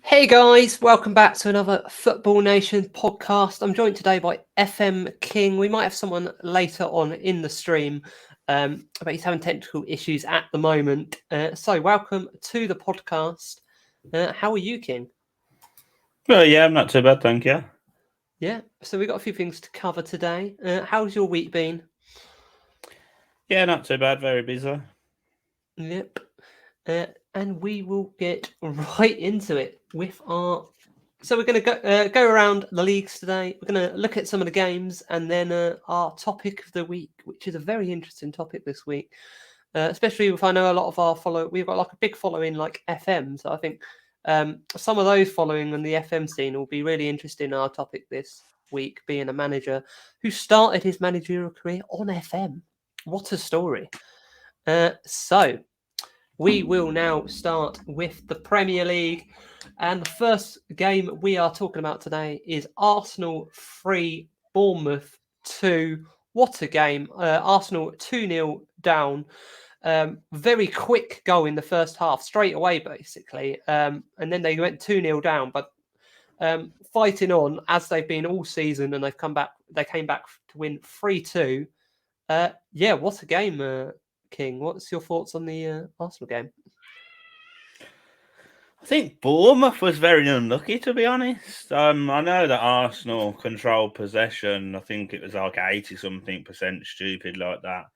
Hey guys, welcome back to another Football Nation podcast. I'm joined today by FM King. We might have someone later on in the stream, but he's having technical issues at the moment. So, welcome to the podcast. How are you, King? Well, yeah, I'm not too bad, thank you. Yeah, so we've got a few things to cover today. How's your week been? Yeah, not too bad, very busy. Yep. And we will get right into it with our. So we're going to go around the leagues today. We're going to look at some of the games and then our topic of the week, which is a very interesting topic this week. Especially if I know a lot of our we've got like a big following like FM. So I think some of those following on the FM scene will be really interested in our topic this week, being a manager who started his managerial career on FM. What a story! So we will now start with the Premier League. And the first game we are talking about today is Arsenal 3, Bournemouth 2. What a game. Arsenal 2-0 down. Very quick goal in the first half, straight away, basically. And then they went 2-0 down, but fighting on as they've been all season, and they came back to win 3-2. Yeah, what a game, King. What's your thoughts on the Arsenal game? I think Bournemouth was very unlucky, to be honest. I know that Arsenal controlled possession. I think it was like 80-something%, stupid like that.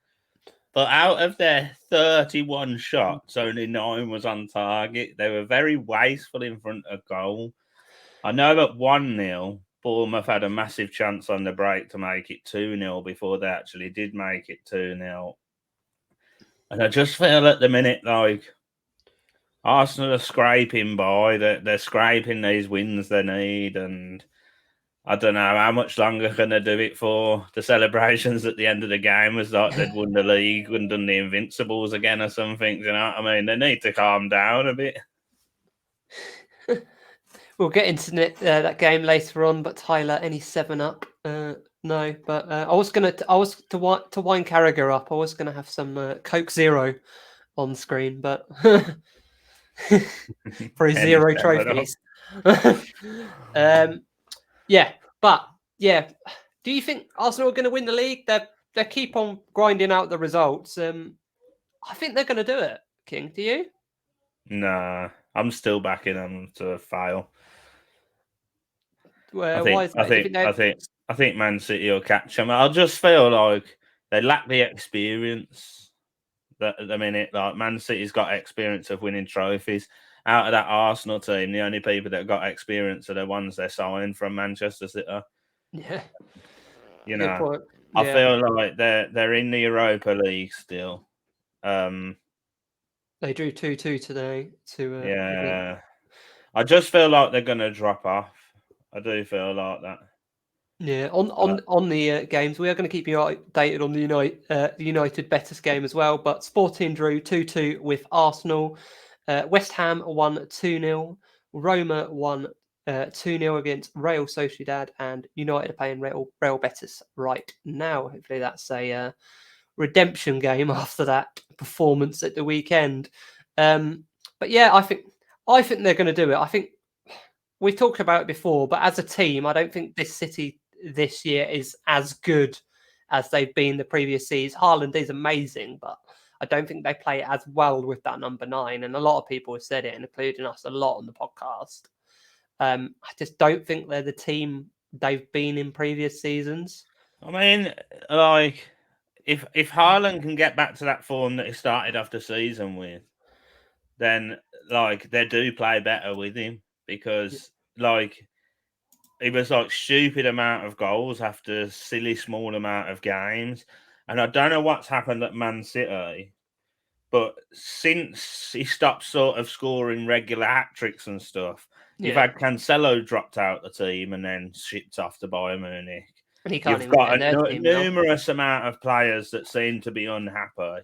But out of their 31 shots, only 9 was on target. They were very wasteful in front of goal. I know at 1-0, Bournemouth had a massive chance on the break to make it 2-0 before they actually did make it 2-0. And I just feel at the minute like Arsenal are scraping by. They're scraping these wins they need, and I don't know how much longer can they do it for. The celebrations at the end of the game was like they'd won the league and done the Invincibles again or something. You know what I mean? They need to calm down a bit. We'll get into that game later on. But Tyler, any 7-Up? No, but I was to wind Carragher up. I was gonna have some Coke Zero on screen, but for his Any 0 7-Up. trophies. Yeah, but yeah, do you think Arsenal are going to win the league? They keep on grinding out the results. I think they're going to do it. King, do you? Nah, I'm still backing them to fail. Why is that? Do you think I think Man City will catch them. I just feel like they lack the experience. That at the minute, like Man City's got experience of winning trophies. Out of that Arsenal team, the only people that got experience are the ones they signed from Manchester City. Yeah, You good know, point. I Yeah, feel like they're in the Europa League still. they drew 2-2 today. Yeah, I just feel like they're gonna drop off. I do feel like that. Yeah, on the games, we are going to keep you updated on the United Betis game as well. But Sporting drew 2-2 with Arsenal. West Ham won 2-0. Roma won 2-0 against Real Sociedad, and United are playing Real Betis right now. Hopefully, that's a redemption game after that performance at the weekend. But yeah, I think they're going to do it. I think we've talked about it before, but as a team, I don't think this City this year is as good as they've been the previous seasons. Haaland is amazing, but I don't think they play as well with that number 9. And a lot of people have said it, including us a lot on the podcast. I just don't think they're the team they've been in previous seasons. I mean, like if Haaland can get back to that form that he started off the season with, then like they do play better with him because like it was like stupid amount of goals after silly small amount of games. And I don't know what's happened at Man City, but since he stopped sort of scoring regular hat tricks and stuff, you've Yeah, had Cancelo dropped out the team and then shipped off to Bayern Munich. and he can't You've even get got in their a team now. numerous amount of players that seem to be unhappy.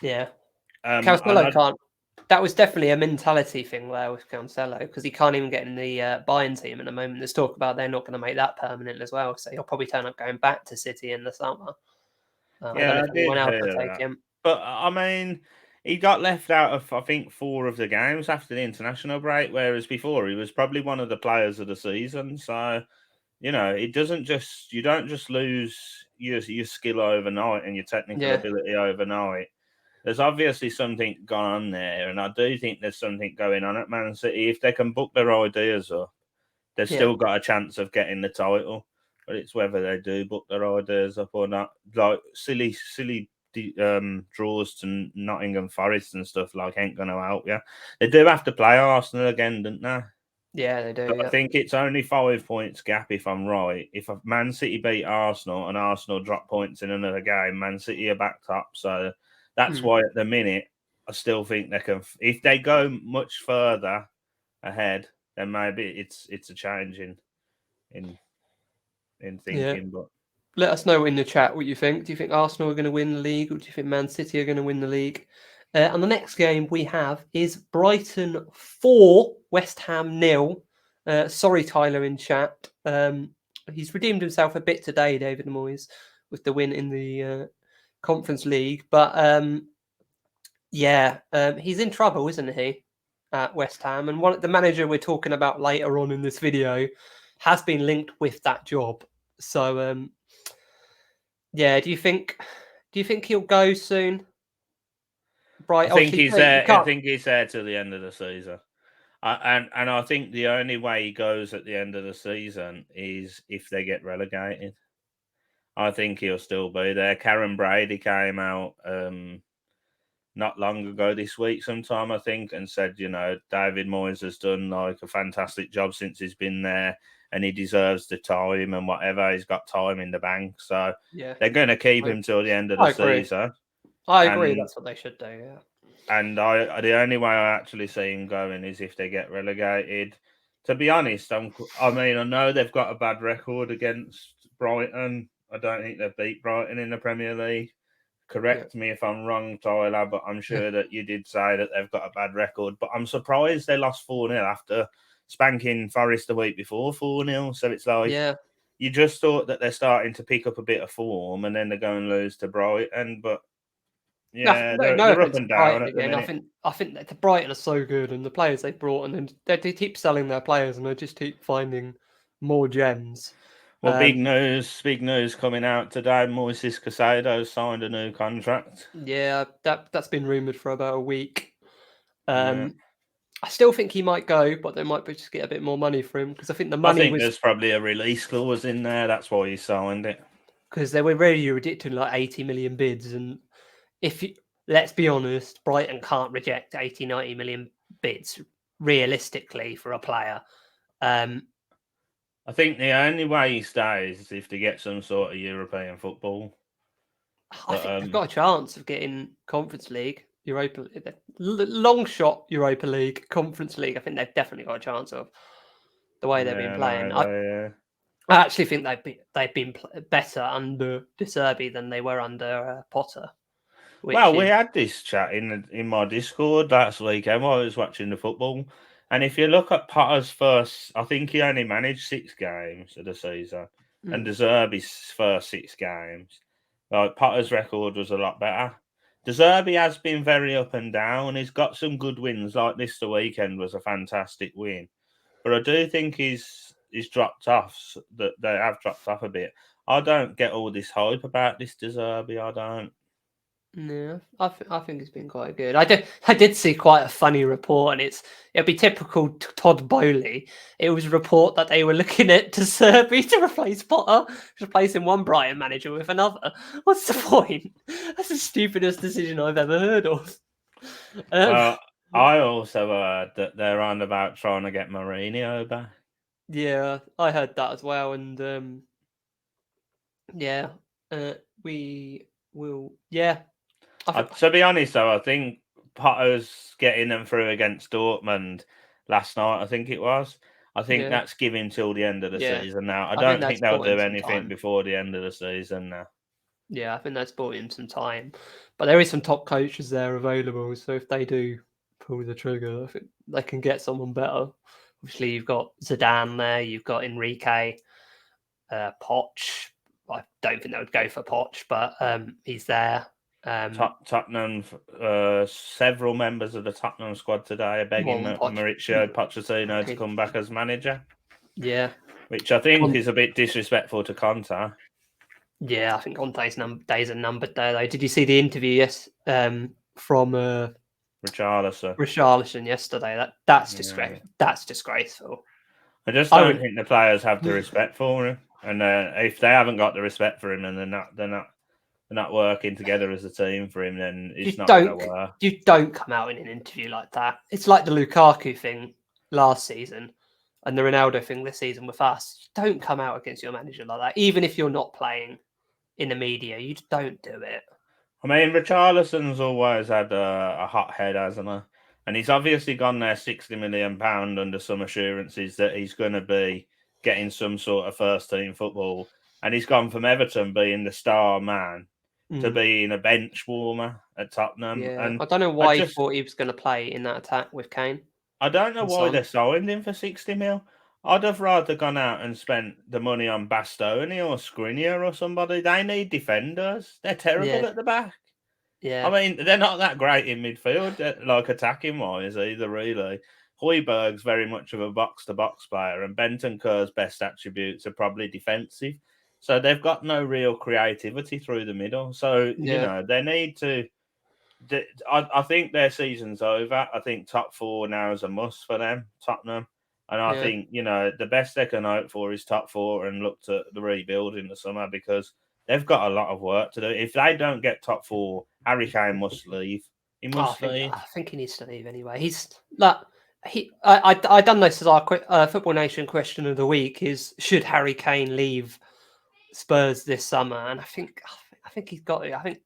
Yeah, And Cancelo I, can't. That was definitely a mentality thing there with Cancelo because he can't even get in the Bayern team at the moment. There's talk about they're not going to make that permanent as well, so he'll probably turn up going back to City in the summer. I don't know yeah, if I did anyone else hear will take that. him. But I mean, he got left out of, I think, 4 of the games after the international break, whereas before he was probably one of the players of the season. So, you you don't just lose your skill overnight and your technical Yeah, ability overnight. There's obviously something gone on there, and I do think there's something going on at Man City. If they can book their ideas up, they've yeah, still got a chance of getting the title. But it's whether they do book their ideas up or not. Like silly draws to Nottingham Forest and stuff like ain't going to help you. They do have to play Arsenal again, don't they? yeah, they do. But I Yeah. think it's only 5 points gap if I'm right. If Man City beat Arsenal and Arsenal drop points in another game, Man City are back top. So that's Mm. why at the minute I still think they can. If they go much further ahead, then maybe it's a change in Yeah. thinking. But Let us know in the chat what you think. Do you think Arsenal are going to win the league, or do you think Man City are going to win the league? And the next game we have is Brighton 4, West Ham nil. Sorry, Tyler in chat. He's redeemed himself a bit today, David Moyes, with the win in the Conference League. But he's in trouble, isn't he, at West Ham? And the manager we're talking about later on in this video has been linked with that job. So yeah, do you think he'll go soon? I Bright. think Obviously, he's you there. I can't. think he's there till the end of the season. And I think the only way he goes at the end of the season is if they get relegated. I think he'll still be there. Karen Brady came out not long ago this week, sometime I think, and said, David Moyes has done like a fantastic job since he's been there, and he deserves the time and whatever. He's got time in the bank, so Yeah, they're going to keep I, him till the end of the I agree. season. I agree. And That's what they should do. Yeah. the only way I actually see him going is if they get relegated. To be honest, I mean, I know they've got a bad record against Brighton. I don't think they've beat Brighton in the Premier League. Yeah. Correct me if I'm wrong, Tyler, but I'm sure that you did say that they've got a bad record. But I'm surprised they lost 4-0 after spanking Forest the week before 4-0. So it's like Yeah. you just thought that they're starting to pick up a bit of form and then they're going to lose to Brighton. But No, yeah, no they're up offense to and down Brighton at the again. minute. I think that the Brighton are so good, and the players they brought, and they keep selling their players, and they just keep finding more gems. Well, big news coming out today. Moises Caicedo signed a new contract. Yeah, that's been rumored for about a week. Yeah. I still think he might go, but they might just get a bit more money for him because I think the I money think was there's probably a release clause in there. That's why he signed it. because they were really ridiculous, like 80 million bids. And if you, let's be honest, Brighton can't reject 80, 90 million bids realistically for a player. I think the only way he stays is if they get some sort of European football. I But think they've got a chance of getting Conference League, Europa, long shot Europa League, Conference League. I think they've definitely got a chance of the way they've been yeah, playing. no, I actually think they've been better under De Zerbi than they were under Potter. Which we is had this chat in my Discord last weekend while I was watching the football. And if you look at Potter's first, I think he only managed 6 games of the season, and De Zerbi's first 6 games, like Potter's record was a lot better. De Zerbi has been very up and down. He's got some good wins, like this the weekend was a fantastic win. But I do think he's dropped off. That they have dropped off a bit. I don't get all this hype about this De Zerbi. I don't. yeah, I think it's been quite good. I did see quite a funny report, and it'll be typical Todd Bowley. It was a report that they were looking at De Zerbi to replace Potter, replacing one Brighton manager with another. What's the point? That's the stupidest decision I've ever heard of. Well, I also heard that they're on about trying to get Mourinho back. Yeah, I heard that as well, and yeah, we will. Yeah, To be honest, though, I think Potter's getting them through against Dortmund last night. I think it was. I think yeah, that's giving till the end of the yeah. season now. I I think don't that's think they'll bought him do some anything time. before the end of the season now. Yeah, I think that's bought him some time. But there is some top coaches there available, so if they do pull the trigger, I think they can get someone better. Obviously, you've got Zidane there, you've got Enrique, Poch. I don't think they would go for Poch, but he's there. Tottenham, several members of the Tottenham squad today are begging Mauricio Pochettino to come back as manager. Yeah. Which I think is a bit disrespectful to Conte. Yeah, I think Conte's days are numbered there, though. Did you see the interview from Richarlison yesterday? That's disgraceful. I just don't think the players have the respect for him, and if they haven't got the respect for him, and they're not working together as a team for him, then it's not going to work. You don't come out in an interview like that. It's like the Lukaku thing last season and the Ronaldo thing this season with us. Don't come out against your manager like that, even if you're not playing in the media. You just don't do it. I mean, Richarlison's always had a hot head, hasn't he? And he's obviously gone there £60 million under some assurances that he's going to be getting some sort of first team football. And he's gone from Everton being the star man to being a bench warmer at Tottenham. Yeah, and I don't know why he thought he was going to play in that attack with Kane. I don't know why they signed him for 60 mil. I'd have rather gone out and spent the money on Bastoni or Skriniar or somebody. They need defenders. They're terrible at the back. Yeah. I mean, they're not that great in midfield, like attacking-wise either, really. Højbjerg's very much of a box-to-box player, and Bentancur's best attributes are probably defensive. So they've got no real creativity through the middle. So, you know, they need to... I think their season's over. I think top four now is a must for them, Tottenham. And I think, you know, the best they can hope for is top four and look to the rebuild in the summer because they've got a lot of work to do. If they don't get top four, Harry Kane must leave. He must leave. I think he needs to leave anyway. He's like... I done this as our Football Nation question of the week is should Harry Kane leave Spurs this summer? And I think he's got it. I think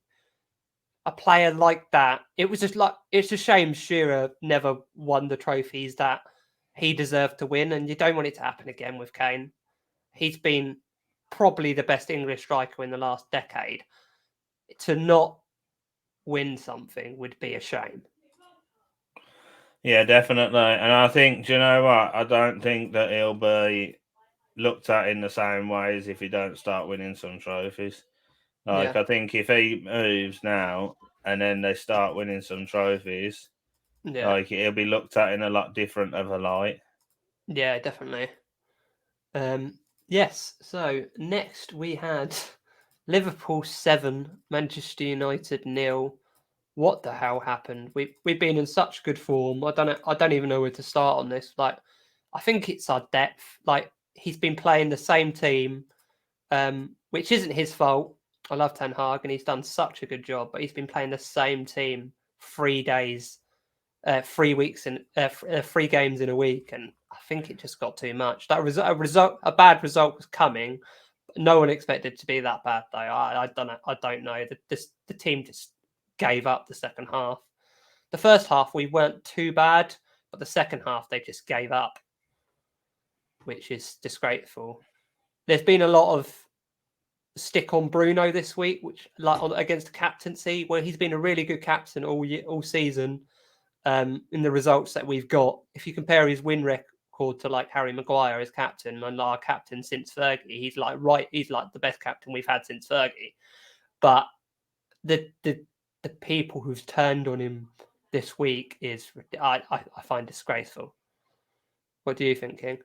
a player like that, it's a shame Shearer never won the trophies that he deserved to win, and you don't want it to happen again with Kane. He's been probably the best English striker in the last decade. To not win something would be a shame. Yeah, definitely. And I think, do you know what? I don't think that he'll be looked at in the same way as if he don't start winning some trophies. I think if he moves now and then they start winning some trophies, he'll be looked at in a lot different of a light. Yeah, definitely. Yes. So next we had Liverpool 7, Manchester United 0. What the hell happened? We've been in such good form. I don't even know where to start on this. Like, I think it's our depth. Like, he's been playing the same team, which isn't his fault. I love Ten Hag, and he's done such a good job. But he's been playing the same team 3 days, 3 weeks, and 3 games in a week, and I think it just got too much. That a bad result was coming. But no one expected it to be that bad, though. I don't know. The team just gave up the second half. The first half we weren't too bad, but the second half they just gave up, which is disgraceful. There's been a lot of stick on Bruno this week, which against the captaincy, where he's been a really good captain all season. In the results that we've got, if you compare his win record to like Harry Maguire as captain and our captain since Fergie, he's like the best captain we've had since Fergie. But the people who've turned on him this week is I find disgraceful. What do you think, King?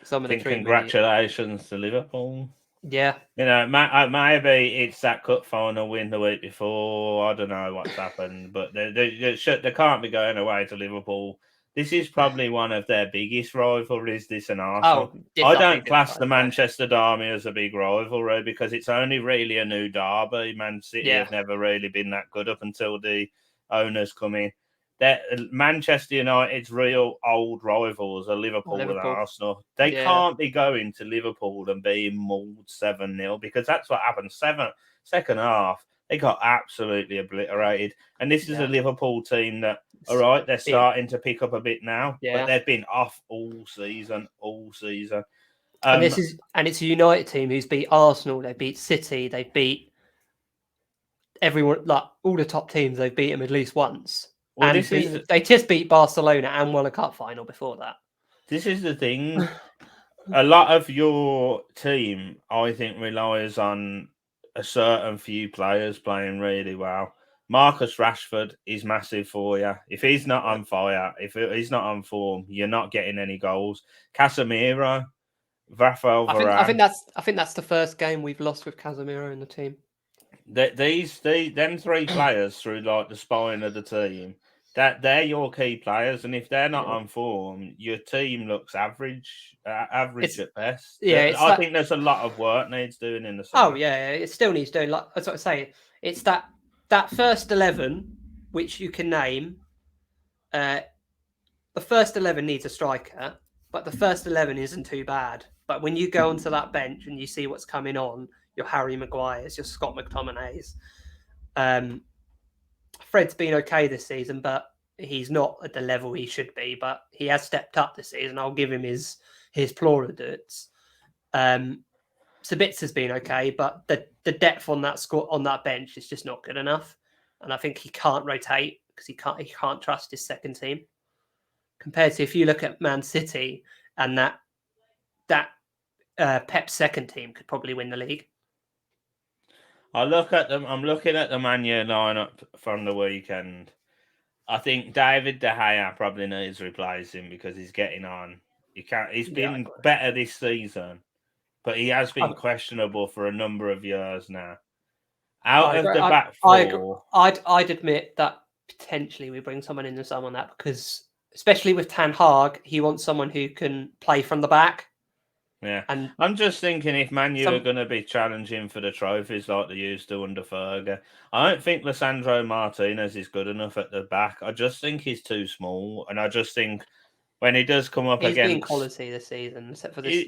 Congratulations to Liverpool. Yeah. You know, maybe it's that cup final win the week before. I don't know what's happened, but they can't be going away to Liverpool. This is probably one of their biggest rivalries, this and Arsenal. I don't class the Manchester Derby as a big rivalry because it's only really a new derby. Man City have never really been that good up until the owners come in. Manchester United's real old rivals are Liverpool and Arsenal. They can't be going to Liverpool and being mauled 7-0 because that's what happened. Second half, they got absolutely obliterated. And this is a Liverpool team that, all right, they're starting to pick up a bit now, but they've been off all season. And it's a United team who's beat Arsenal, they beat City, they beat everyone, like all the top teams. They've beat them at least once. Well, they just beat Barcelona and won a cup final before that. This is the thing. A lot of your team, I think, relies on a certain few players playing really well. Marcus Rashford is massive for you. If he's not on fire, if he's not on form, you're not getting any goals. Casemiro, Rafael Varane. I think that's the first game we've lost with Casemiro in the team. Them three players through like the spine of the team, that they're your key players, and if they're not on form, your team looks average at best. Yeah, I think there's a lot of work needs doing in the summer. Oh yeah, it still needs doing. Like that's what I say. It's that first 11 which you can name. The first 11 needs a striker, but the first 11 isn't too bad. But when you go onto that bench and you see what's coming on, your Harry Maguire's, your Scott McTominay's. Fred's been okay this season, but he's not at the level he should be. But he has stepped up this season. I'll give him his plaudits. Sabitzer's been okay, but the depth on that bench is just not good enough. And I think he can't rotate because he can't trust his second team. Compared to if you look at Man City and that Pep's second team could probably win the league. I'm looking at the Man U lineup from the weekend. I think David De Gea probably needs replacing because he's getting on. He's been better this season, but he has been questionable for a number of years now. Out of the back four, I'd admit that potentially we bring someone in the summer on that because, especially with Ten Hag, he wants someone who can play from the back. Yeah, and I'm just thinking if Man U are going to be challenging for the trophies like they used to under Fergie, I don't think Lisandro Martinez is good enough at the back. I just think he's too small, and I just think when he does come up against, he's been quality this season, except for this.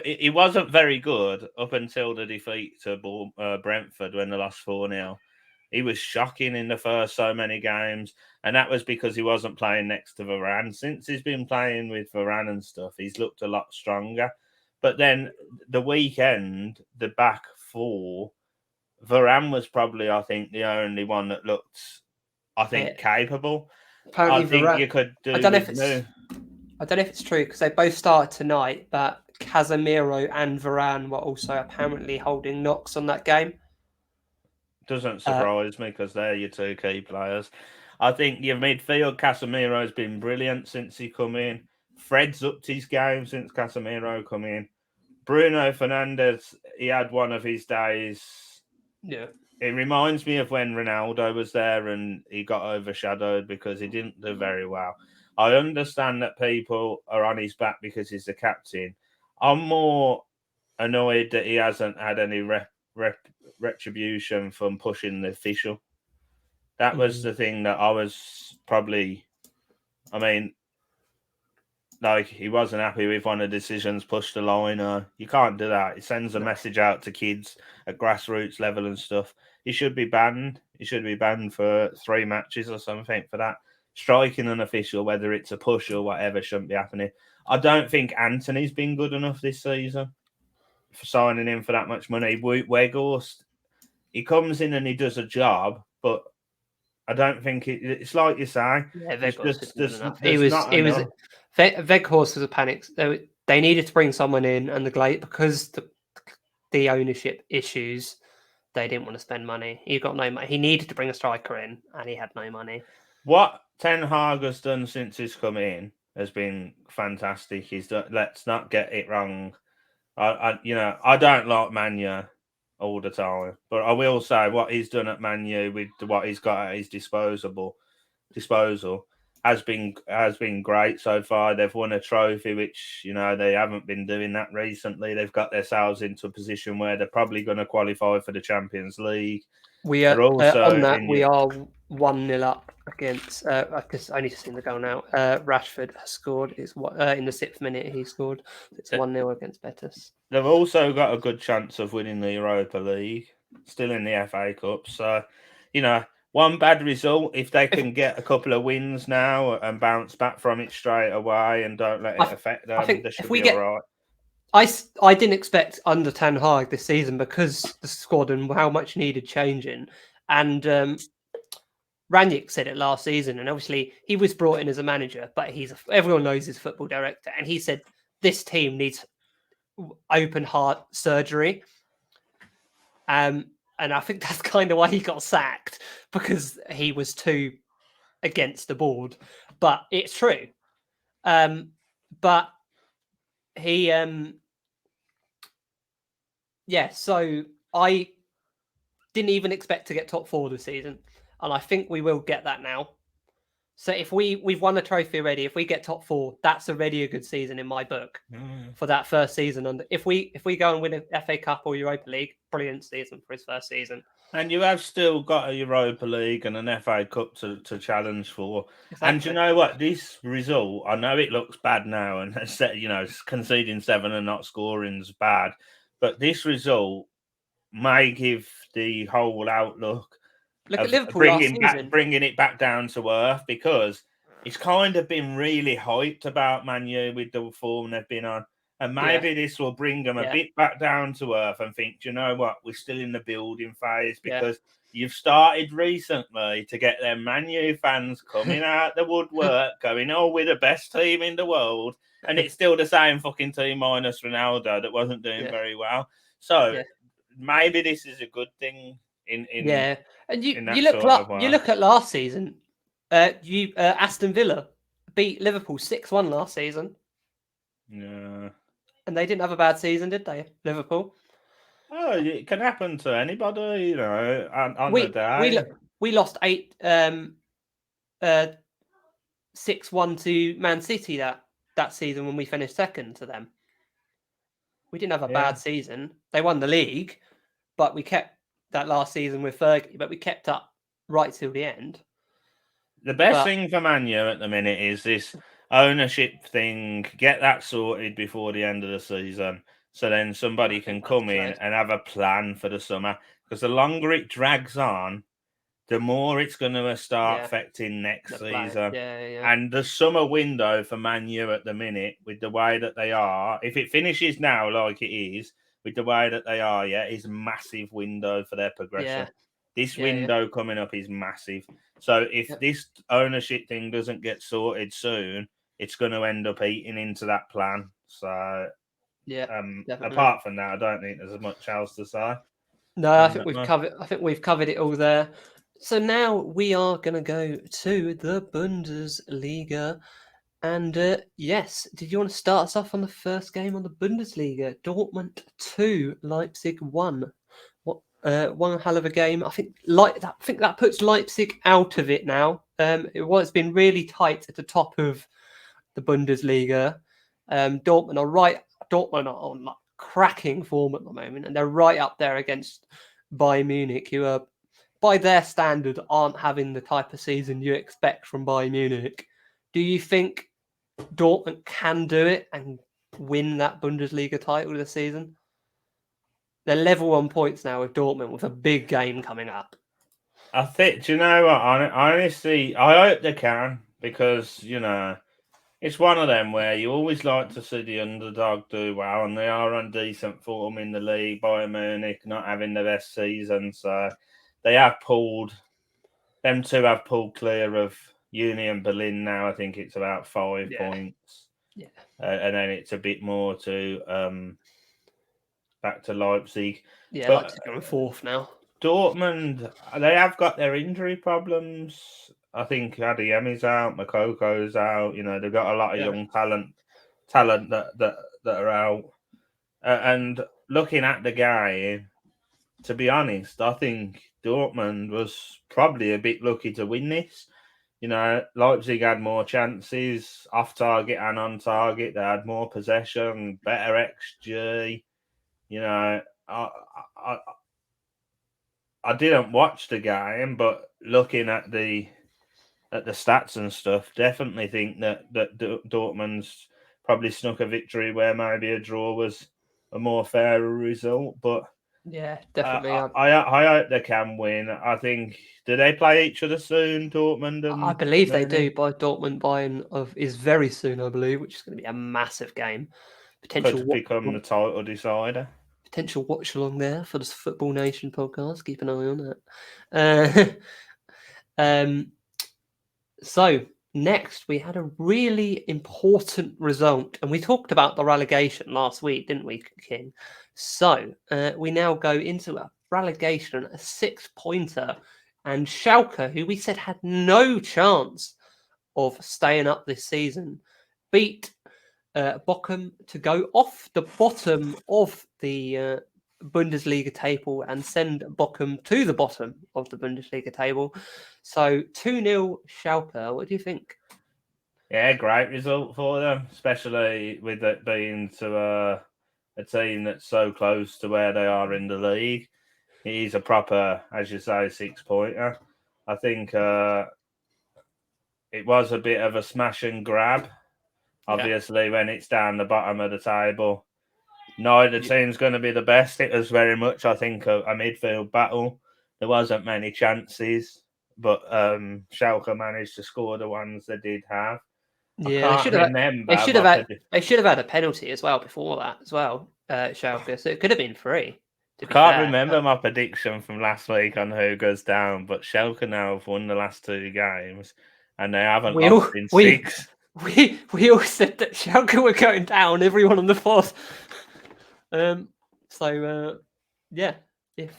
He wasn't very good up until the defeat to Brentford when they lost 4-0. He was shocking in the first so many games, and that was because he wasn't playing next to Varane. Since he's been playing with Varane and stuff, he's looked a lot stronger. But then the weekend, the back four, Varane was probably, I think, the only one that looked, capable. Apparently, I think you could do. I don't know if it's true because they both started tonight, but Casemiro and Varane were also apparently holding knocks on that game. Doesn't surprise me because they're your two key players. I think your midfield, Casemiro has been brilliant since he come in. Fred's upped his game since Casemiro come in. Bruno Fernandes, he had one of his days. Yeah. It reminds me of when Ronaldo was there and he got overshadowed because he didn't do very well. I understand that people are on his back because he's the captain. I'm more annoyed that he hasn't had any retribution from pushing the official. That was the thing that I was probably. I mean, like he wasn't happy with one of the decisions pushed the line. You can't do that. It sends a message out to kids at grassroots level and stuff. He should be banned. He should be banned for 3 matches or something for that. Striking an official, whether it's a push or whatever, shouldn't be happening. I don't think Anthony's been good enough this season for signing him for that much money. Weghorst, he comes in and he does a job, but I don't think it's like you say. Yeah, Weghorst isn't enough. Weghorst was a panic. They needed to bring someone in, and because the ownership issues, they didn't want to spend money. He got no money. He needed to bring a striker in, and he had no money. What Ten Hag has done since he's come in has been fantastic. He's done. Let's not get it wrong. I don't like Man U all the time, but I will say what he's done at Man U with what he's got at his disposal has been great so far. They've won a trophy, which they haven't been doing that recently. They've got themselves into a position where they're probably going to qualify for the Champions League. We are on that. We are 1-0 up against. I only seen the goal now. Rashford has scored. It's in the 6th minute he scored. It's 1-0 against Betis. They've also got a good chance of winning the Europa League. Still in the FA Cup, so one bad result. If they can get a couple of wins now and bounce back from it straight away and don't let it affect them, they should be all right. I didn't expect under Ten Hag this season because the squad and how much needed changing. And Ranić said it last season, and obviously he was brought in as a manager, but everyone knows he's a football director, and he said this team needs open heart surgery. And I think that's kind of why he got sacked, because he was too against the board. But it's true. But he, so I didn't even expect to get top 4 this season, and I think we will get that now. So if we've won a trophy already, if we get top 4, that's already a good season in my book for that first season. And if we go and win an FA Cup or Europa League, brilliant season for his first season. And you have still got a Europa League and an FA Cup to challenge for. Exactly. And you know what? This result, I know it looks bad now, and conceding 7 and not scoring is bad. But this result may give the whole outlook Look of at Liverpool last season. bringing it back down to earth, because it's kind of been really hyped about Man U with the form they've been on. And maybe this will bring them a bit back down to earth and think, do you know what? We're still in the building phase, because you've started recently to get them Man U fans coming out the woodwork, going, oh, we're the best team in the world. And it's still the same fucking team minus Ronaldo that wasn't doing very well. So maybe this is a good thing in and you you look at last season. Aston Villa beat Liverpool 6-1 last season. Yeah. And they didn't have a bad season, did they, Liverpool? Oh, it can happen to anybody, on the day. We lost 6-1 to Man City that season when we finished second to them. We didn't have a bad season. They won the league, but we kept that last season with Fergie, but we kept up right till the end. The best thing for Man U at the minute is this ownership thing. Get that sorted before the end of the season, so then somebody can come in and have a plan for the summer. Because the longer it drags on, the more it's going to start affecting next season. And the summer window for Man U at the minute, with the way that they are, if it finishes now like it is, with the way that they are, is a massive window for their progression. This window coming up is massive. So if this ownership thing doesn't get sorted soon, it's going to end up eating into that plan. So apart from that, I don't think there's much else to say. No, I think we've covered it all there. So now we are going to go to the Bundesliga. And yes, did you want to start us off on the first game on the Bundesliga? Dortmund 2, Leipzig 1. One hell of a game. I think that puts Leipzig out of it now. It's been really tight at the top of the Bundesliga. Dortmund are on cracking form at the moment, and they're right up there against Bayern Munich, who are, by their standard, aren't having the type of season you expect from Bayern Munich. Do you think Dortmund can do it and win that Bundesliga title this season? They're level on points now with Dortmund, with a big game coming up. I think, do you know what? Honestly, I hope they can, because, it's one of them where you always like to see the underdog do well, and they are on decent form in the league. Bayern Munich not having the best season, so they have them two have pulled clear of Union Berlin now. I think it's about 5 points. Yeah. And then it's a bit more to back to Leipzig. Yeah, but Leipzig are in 4th now. Dortmund, they have got their injury problems. I think Adeyemi's out, Mokoko's out. They've got a lot of young talent that are out. And looking at the game, to be honest, I think Dortmund was probably a bit lucky to win this. Leipzig had more chances off target and on target. They had more possession, better XG. I didn't watch the game, but looking at the stats and stuff, definitely think that Dortmund's probably snuck a victory where maybe a draw was a more fairer result. But yeah, definitely. I hope they can win. I think, do they play each other soon, Dortmund? I believe they do. Bayern is very soon, I believe, which is going to be a massive game. Could become the title decider. Potential watch along there for the Football Nation podcast. Keep an eye on that. So next we had a really important result, and we talked about the relegation last week, didn't we, King? So we now go into a relegation, a 6-pointer. And Schalke, who we said had no chance of staying up this season, beat Bochum to go off the bottom of the Bundesliga table and send Bochum to the bottom of the Bundesliga table. So 2-0 Schalke. What do you think? Yeah, great result for them, especially with it being to a team that's so close to where they are in the league. He's a proper, as you say, 6-pointer. I think it was a bit of a smash and grab. Obviously, when it's down the bottom of the table, neither team's going to be the best. It was very much, I think, a midfield battle. There wasn't many chances, but Schalke managed to score the ones they did have. Yeah, I can't remember. They should have had a penalty as well before that as well, Schalke. So it could have been 3. I can't remember my prediction from last week on who goes down, but Schalke now have won the last 2 games, and they haven't lost in 6. We all said that Schalke were going down. Everyone on the 4th. Yeah, if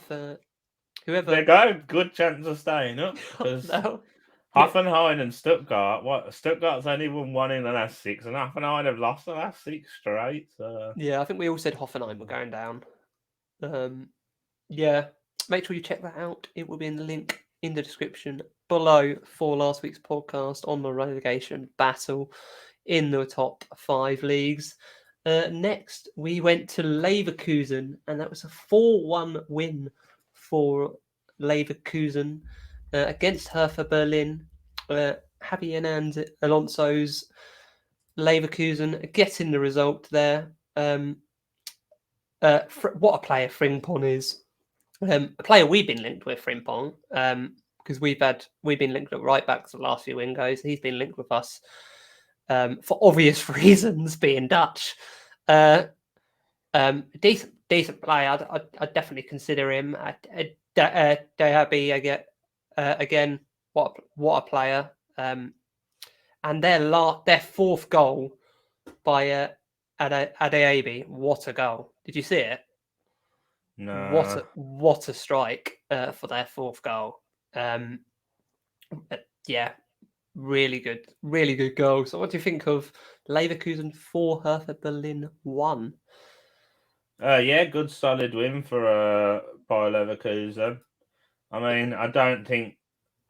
whoever they go, good chance of staying up because Hoffenheim and Stuttgart. Stuttgart's only won 1 in the last 6, and Hoffenheim have lost the last 6 straight. So. Yeah, I think we all said Hoffenheim were going down. Yeah, make sure you check that out. It will be in the link in the description below for last week's podcast on the relegation battle in the top 5 leagues. Next, we went to Leverkusen, and that was a 4-1 win for Leverkusen against Hertha Berlin. Javi Hernandez Alonso's Leverkusen getting the result there. What a player Frimpong is. A player we've been linked with, Frimpong, because we've been linked at right backs the last few wingos. He's been linked with us for obvious reasons, being Dutch. Decent player. I'd definitely consider him. Diaby again. What a player. And their 4th goal by Adeabi. What a goal! Did you see it? No. What a strike for their 4th goal. Yeah, really good goal. So what do you think of Leverkusen 4, Hertha Berlin 1? Yeah, good solid win for Bayer Leverkusen. I mean, I don't think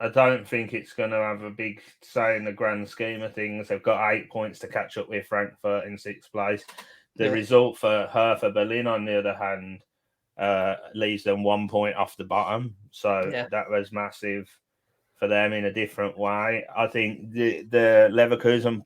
it's going to have a big say in the grand scheme of things. They've got 8 points to catch up with Frankfurt in 6th place. The result for Hertha Berlin, on the other hand, leaves them 1 point off the bottom. So that was massive for them in a different way. I think the Leverkusen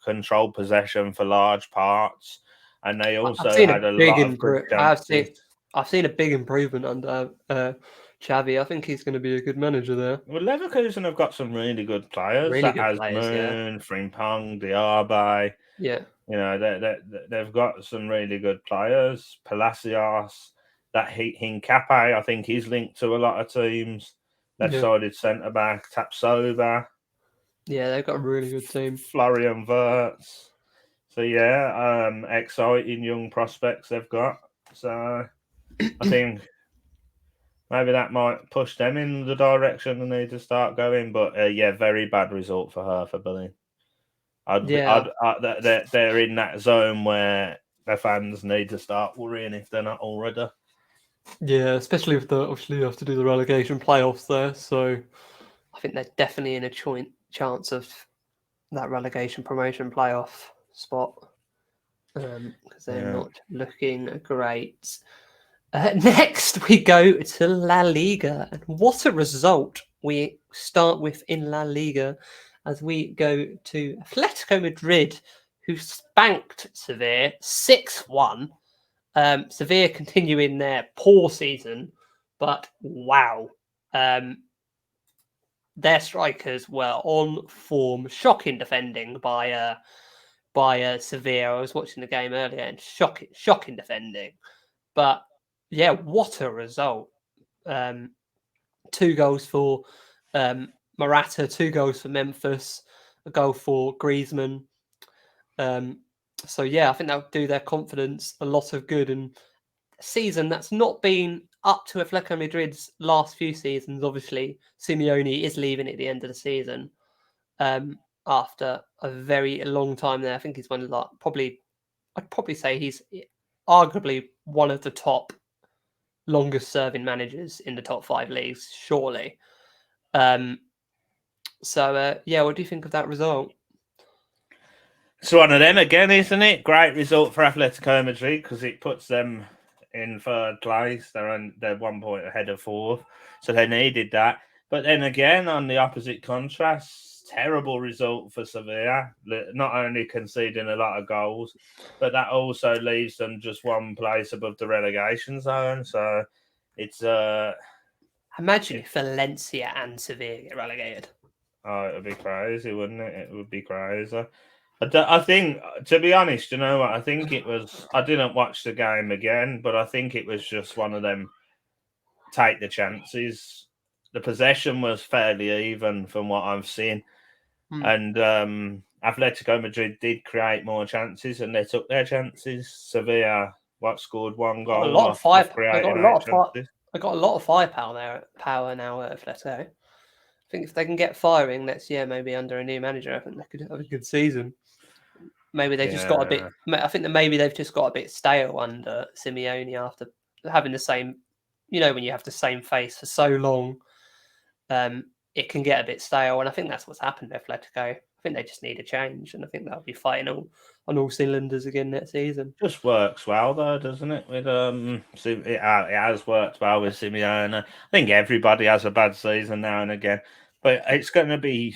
controlled possession for large parts, and they also had a lot of good chances. I've seen a big improvement under Xavi. I think he's going to be a good manager there. Well, Leverkusen have got some really good players. Moon, Frimpong, Diaby. Yeah. You know, they've got some really good players. Palacios, that Hincapié, I think he's linked to a lot of teams. Left-sided centre-back, Tapsoba. Yeah, they've got a really good team. Florian Wirtz. So, exciting young prospects they've got. So, I think maybe that might push them in the direction they need to start going. But, very bad result for Hertha Berlin. They're in that zone where their fans need to start worrying if they're not already. Yeah, especially if they obviously have to do the relegation playoffs there. So I think they're definitely in a chance of that relegation promotion playoff spot because they're not looking great. Next, we go to La Liga. And what a result we start with in La Liga as we go to Atletico Madrid, who spanked Sevilla 6-1. Sevilla continuing their poor season, but wow. Their strikers were on form. Shocking defending by Sevilla. I was watching the game earlier and shocking defending. But yeah, what a result. 2 goals for Morata, 2 goals for Memphis, a goal for Griezmann. So yeah, I think that would do their confidence a lot of good. And a season that's not been up to Atletico Madrid's last few seasons, obviously Simeone is leaving at the end of the season. After a very long time there, I think he's one of I'd probably say he's arguably one of the top longest serving managers in the top 5 leagues, surely. So what do you think of that result? It's one of them again, isn't it? Great result for Atletico Madrid because it puts them in third place. They're 1 point ahead of fourth, so they needed that. But then again, on the opposite contrast, terrible result for Sevilla. Not only conceding a lot of goals, but that also leaves them just 1 place above the relegation zone. So it's imagine if Valencia and Sevilla get relegated. Oh, it would be crazy, wouldn't it? It would be crazy. I think, to be honest, you know what? I think it was. I didn't watch the game again, but I think it was just one of them. Take the chances. The possession was fairly even from what I've seen, and Atletico Madrid did create more chances, and they took their chances. Sevilla, scored 1 goal? A lot of fire. I got a lot of firepower there. Power now at Atletico. I think if they can get firing next year, maybe under a new manager, I think they could have a good season. Maybe they just got a bit. I think that maybe they've just got a bit stale under Simeone after having the same. You know, when you have the same face for so long, it can get a bit stale, and I think that's what's happened to Atletico. I think they just need a change, and I think they'll be fighting on all cylinders again next season. Just works well though, doesn't it? With it has worked well with Simeone. I think everybody has a bad season now and again, but it's going to be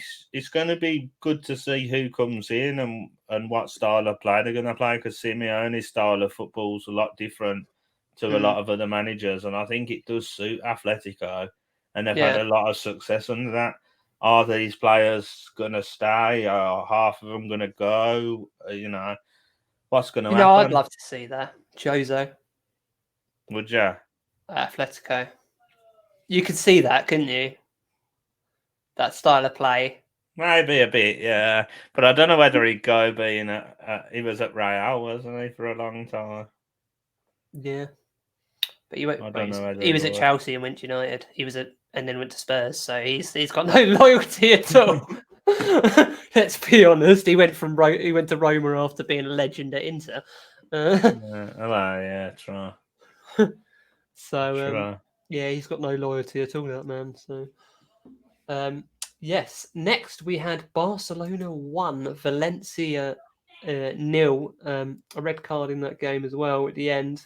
good to see who comes in and what style of play they're going to play, because Simeone's style of football is a lot different to a lot of other managers, and I think it does suit Atletico, and they've had a lot of success under that. Are these players going to stay? Are half of them going to go? What's going to happen? I'd love to see that. Jose. Would you? Atletico. You could see that, couldn't you? That style of play. Maybe a bit, yeah. But I don't know whether he'd go being he was at Real, wasn't he, for a long time? Yeah. But he was at Chelsea and went to United. And then went to Spurs, so he's got no loyalty at all. Let's be honest. He went to Roma after being a legend at Inter. Try. So he's got no loyalty at all, that man. So yes. Next we had Barcelona 1, Valencia 0. A red card in that game as well at the end.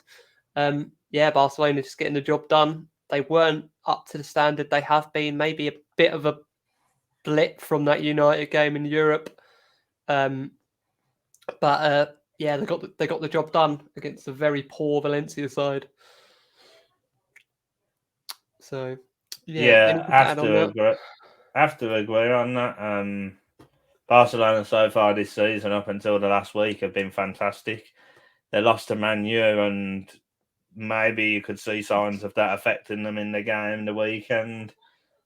Barcelona just getting the job done. They weren't up to the standard they have been. Maybe a bit of a blip from that United game in Europe. They got the job done against a very poor Valencia side. So I have to agree on that. Barcelona so far this season, up until the last week, have been fantastic. They lost to Man U, and maybe you could see signs of that affecting them in the game the weekend,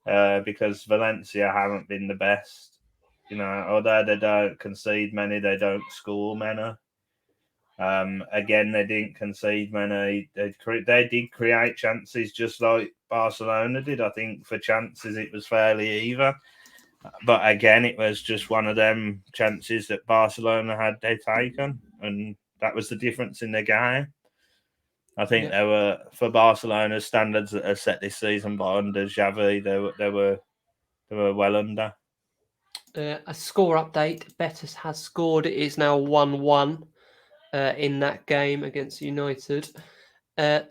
because Valencia haven't been the best. Although they don't concede many, they don't score many. Again, they didn't concede many. They did create chances just like Barcelona did. I think for chances it was fairly even. But again, it was just one of them chances that Barcelona had taken, and that was the difference in the game. I think they were, for Barcelona's standards that are set this season by under Xavi, they were well under. A score update: Betis has scored. It is now 1-1 in that game against United.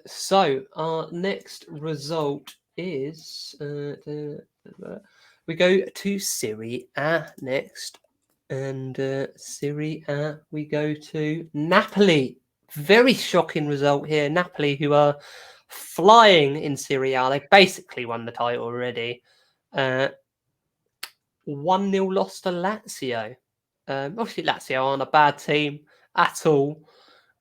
So our next result is we go to Serie A next, and Serie A we go to Napoli. Very shocking result here. Napoli, who are flying in Serie A, they basically won the title already. 1-0 loss to Lazio. Obviously, Lazio aren't a bad team at all.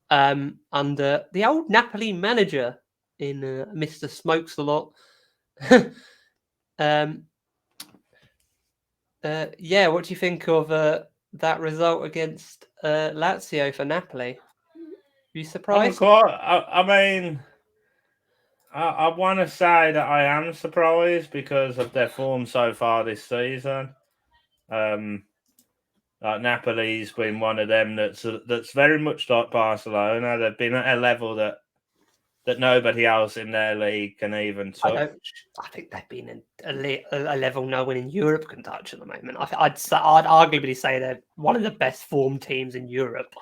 Under the old Napoli manager in Mr. Smokes a lot. What do you think of that result against Lazio for Napoli? Are you surprised? I mean, I want to say that I am surprised because of their form so far this season. Like Napoli's been one of them that's very much like Barcelona. They've been at a level that nobody else in their league can even touch. I think they've been in a level no one in Europe can touch at the moment. I'd arguably say they're one of the best formed teams in Europe.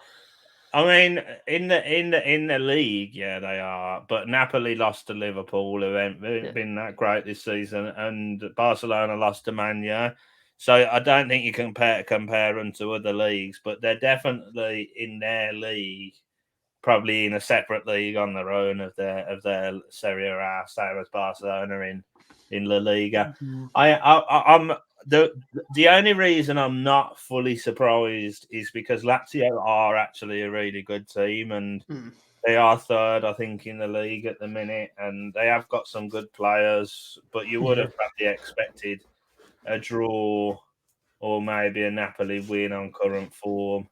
I mean, in the league, yeah, they are. But Napoli lost to Liverpool, who haven't been that great this season, and Barcelona lost to Man U. So I don't think you can compare them to other leagues, but they're definitely in their league, probably in a separate league on their own of their Serie A, same as Barcelona in La Liga. Mm-hmm. I'm the only reason I'm not fully surprised is because Lazio are actually a really good team, and they are third, I think, in the league at the minute, and they have got some good players. But you would have probably expected a draw or maybe a Napoli win on current form.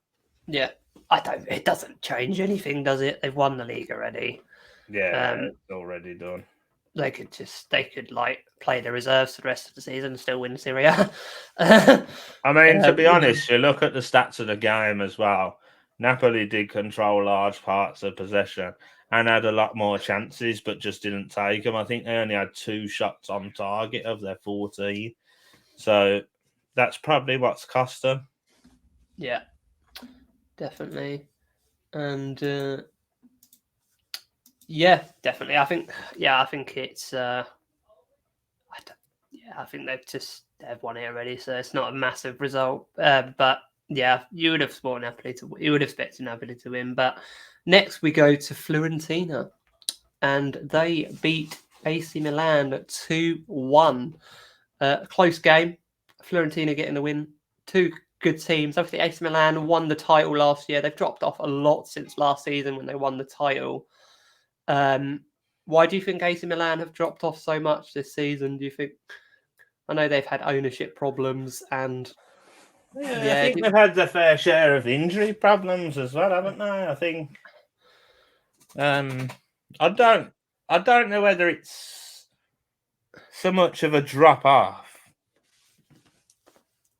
Yeah, it doesn't change anything, does it? They've won the league already. Yeah, it's already done. They could like play the reserves for the rest of the season and still win Serie A. I mean, to be honest, you look at the stats of the game as well. Napoli did control large parts of possession and had a lot more chances, but just didn't take them. I think they only had 2 shots on target of their 14. So that's probably what's cost them. Yeah, definitely. And yeah, definitely. I think it's. I think they've won it already, so it's not a massive result. But yeah, you would have expected Napoli to win. But next we go to Fiorentina, and they beat AC Milan 2-1. Close game. Fiorentina getting the win. Two good teams. Obviously, AC Milan won the title last year. They've dropped off a lot since last season when they won the title. Why do you think AC Milan have dropped off so much this season? Do you think? I know they've had ownership problems and I think they've had their fair share of injury problems as well, haven't they? I think. I don't know whether it's so much of a drop off.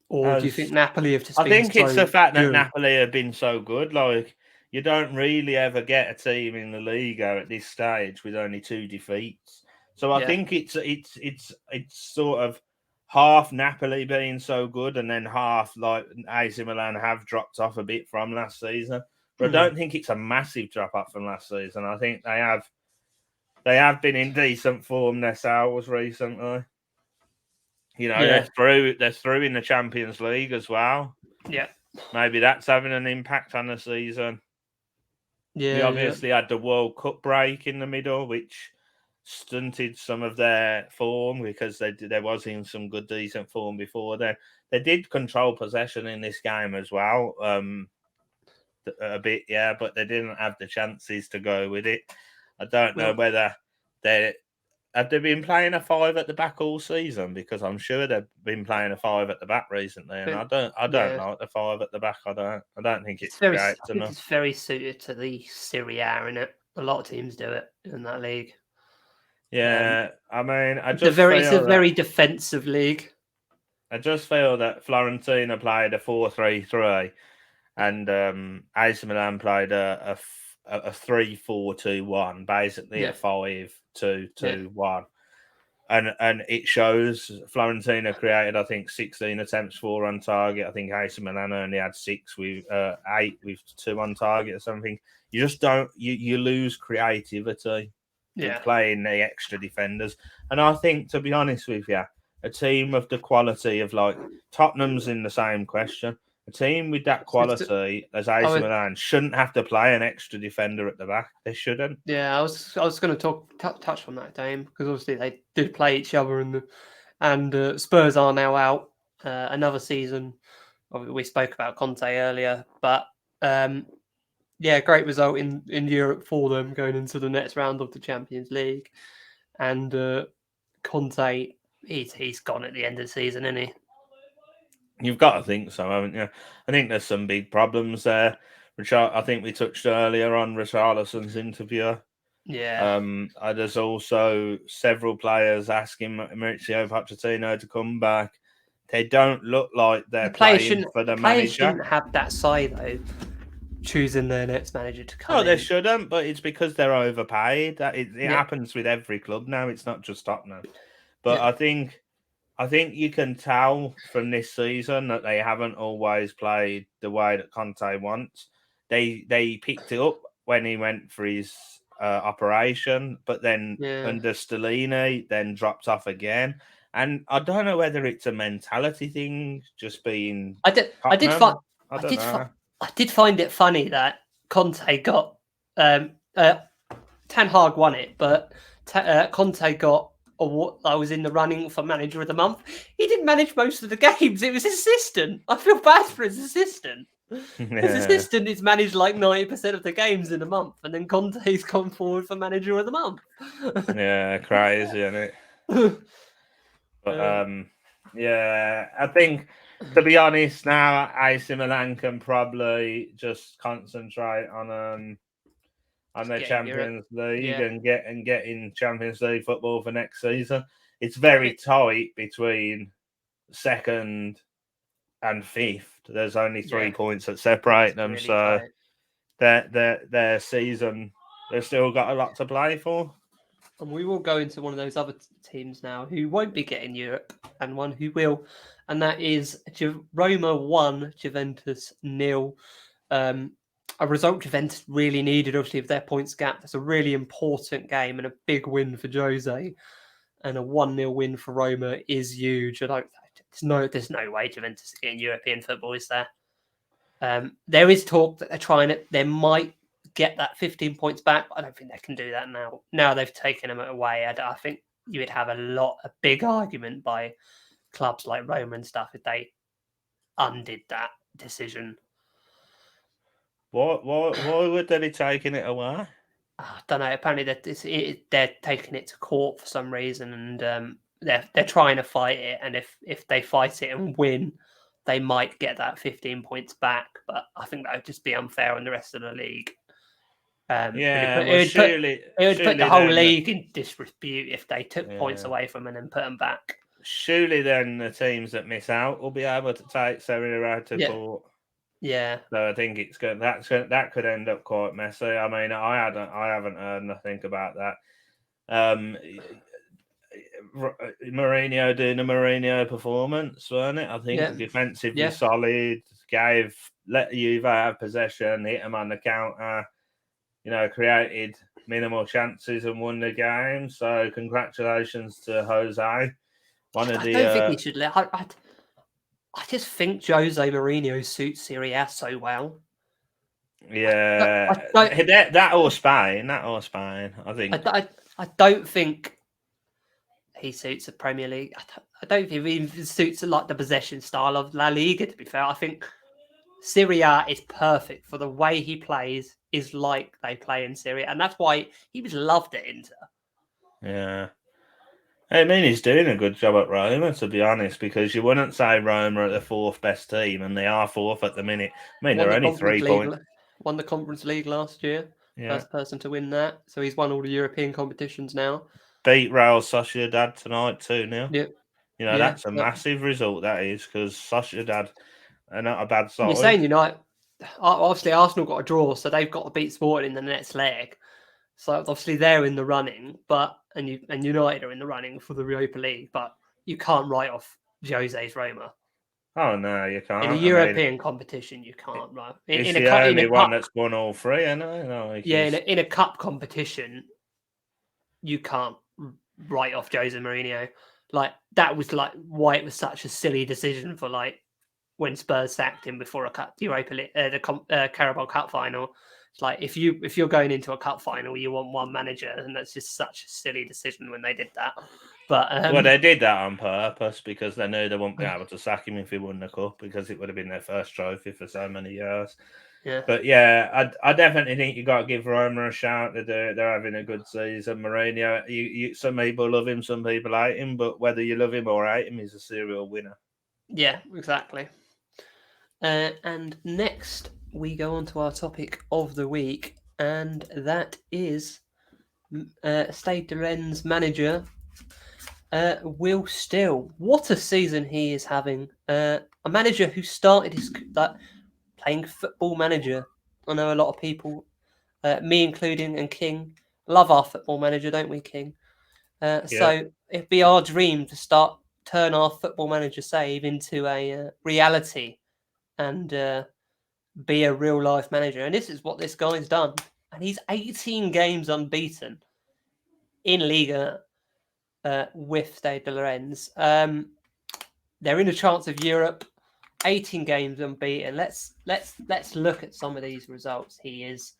Or do you think Napoli have just I think it's the fact that good? Napoli have been so good. Like, you don't really ever get a team in the Liga at this stage with only 2 defeats. So I think it's sort of half Napoli being so good, and then half like AC Milan have dropped off a bit from last season. But I don't think it's a massive drop off from last season. I think they have been in decent form themselves recently. You know, they're through in the Champions League as well. Yeah. Maybe that's having an impact on the season. Yeah. We obviously had the World Cup break in the middle, which stunted some of their form because there was in some good, decent form before then. They did control possession in this game as well, a bit, yeah, but they didn't have the chances to go with it. I don't know whether have they been playing a 5 at the back all season? Because I'm sure they've been playing a 5 at the back recently, and I don't like the 5 at the back. I don't think it's very. great I think it's very suited to the Serie A, isn't it? A lot of teams do it in that league. Yeah, I mean, it's a very defensive league. I just feel that Fiorentina played a 4-3-3, and AC Milan played a 3-4-2-1, basically a 5-2-2-1. And it shows Fiorentina created, I think, 16 attempts, 4 on target. I think AC Milan only had 6 with 8 with 2 on target or something. You just don't you lose creativity with playing the extra defenders. And I think, to be honest with you, a team of the quality of like Tottenham's in the same question. A team with that quality as AC Milan shouldn't have to play an extra defender at the back. They shouldn't. Yeah, I was going to touch on that, Dame, because obviously they did play each other, and Spurs are now out another season. We spoke about Conte earlier, but great result in Europe for them going into the next round of the Champions League, and Conte he's gone at the end of the season, isn't he? You've got to think so, haven't you? I think there's some big problems there. I think we touched earlier on Richarlison's interview. Yeah. There's also several players asking Maurizio Pochettino to come back. They don't look like they're playing for the Players manager. shouldn't have that say though, choosing their next manager to come No, they in. shouldn't, but it's because they're overpaid. It Yeah. happens with every club now. It's not just Tottenham. But Yeah. I think you can tell from this season that they haven't always played the way that Conte wants. They picked it up when he went for his operation, but then Yeah. under Stellini, then dropped off again. And I don't know whether it's a mentality thing, just being I did Tottenham. I I don't did know. I did find it funny that Conte got Ten Hag won it, but Conte got I was in the running for manager of the month. He didn't manage most of the games. It was his assistant. I feel bad for his assistant. His Yeah, assistant is managed like 90% of the games in a month, and then Conte's gone forward for manager of the month. yeah, crazy, isn't it? But Uh, yeah, I think to be honest now, AC Milan can probably just concentrate on their getting Europe. Champions League Yeah, and get in Champions League football for next season. It's I very think tight between second and fifth. There's only 3 yeah, points that separate it's them, really so tight. their season they've still got a lot to play for. And we will go into one of those other teams now who won't be getting Europe and one who will. And that is Roma 1, Juventus 0. A result Juventus really needed, obviously, of their points gap. That's a really important game and a big win for Jose. And a 1-0 win for Roma is huge. There's no way Juventus are getting European football, is there? There is talk that they're trying it. They might get that 15 points back, but I don't think they can do that now. Now they've taken them away. I think you would have a big argument by clubs like Roma and stuff if they undid that decision. Why would they be taking it away? I don't know. Apparently, they're taking it to court for some reason, and they're trying to fight it. And if they fight it and win, they might get that 15 points back. But I think that would just be unfair on the rest of the league. Yeah, well, surely It would put the whole then, league in disrepute if they took points yeah, away from them and put them back. surely then the teams that miss out will be able to take Serie to Yeah, court. yeah. So I think that could end up quite messy. I mean, I haven't heard nothing about that. Mourinho doing a Mourinho performance, wasn't it? I think Yeah. defensively Yeah. solid. Let Juve have possession, hit them on the counter. Created minimal chances and won the game. So congratulations to Jose. One of I the don't think he should let. I just think Jose Mourinho suits Serie A so well. yeah, I that or Spain. I think. I don't think he suits the Premier League. I don't think he even suits like the possession style of La Liga. To be fair, I think Serie A is perfect for the way he plays. Is like they play in Serie A, and that's why he was loved at Inter. Yeah. I mean, he's doing a good job at Roma, to be honest, because you wouldn't say Roma are the fourth best team, and they are fourth at the minute. I mean, Won they're the only Conference 3 League. points. Won the Conference League last year. Yeah. First person to win that. So he's won all the European competitions now. Beat Real Sociedad tonight 2-0. Yeah. That's a massive result, that is, because Sociedad are not a bad You're side. saying United. Obviously, Arsenal got a draw, so they've got to beat Sporting in the next leg. So obviously they're in the running, and United are in the running for the Europa League, but you can't write off Jose's Roma. Oh, no, you can't. In a European competition, you can't, right? It's the only one that's won all three, isn't it? In a cup competition, you can't write off Jose Mourinho. Like, that was like why it was such a silly decision for like when Spurs sacked him before a cup Europa League, the Carabao Cup final. It's like if you're going into a cup final, you want one manager, and that's just such a silly decision when they did that. But well, they did that on purpose because they knew they wouldn't be able to sack him if he won the cup because it would have been their first trophy for so many years. Yeah. But yeah, I definitely think you got to give Roma a shout. They're having a good season. Mourinho, some people love him, some people hate him, but whether you love him or hate him, he's a serial winner. Yeah, exactly. And next we go on to our topic of the week, and that is Stade de Rennes manager, Will Still. What a season he is having. A manager who started his playing Football Manager. I know a lot of people, me including, and King, love our Football Manager, don't we, King? So it'd be our dream to turn our Football Manager save into a reality and be a real life manager. And this is what this guy's done. And he's 18 games unbeaten in Liga with Stade de Rennes. They're in a chance of Europe. 18 games unbeaten. Let's look at some of these results. He is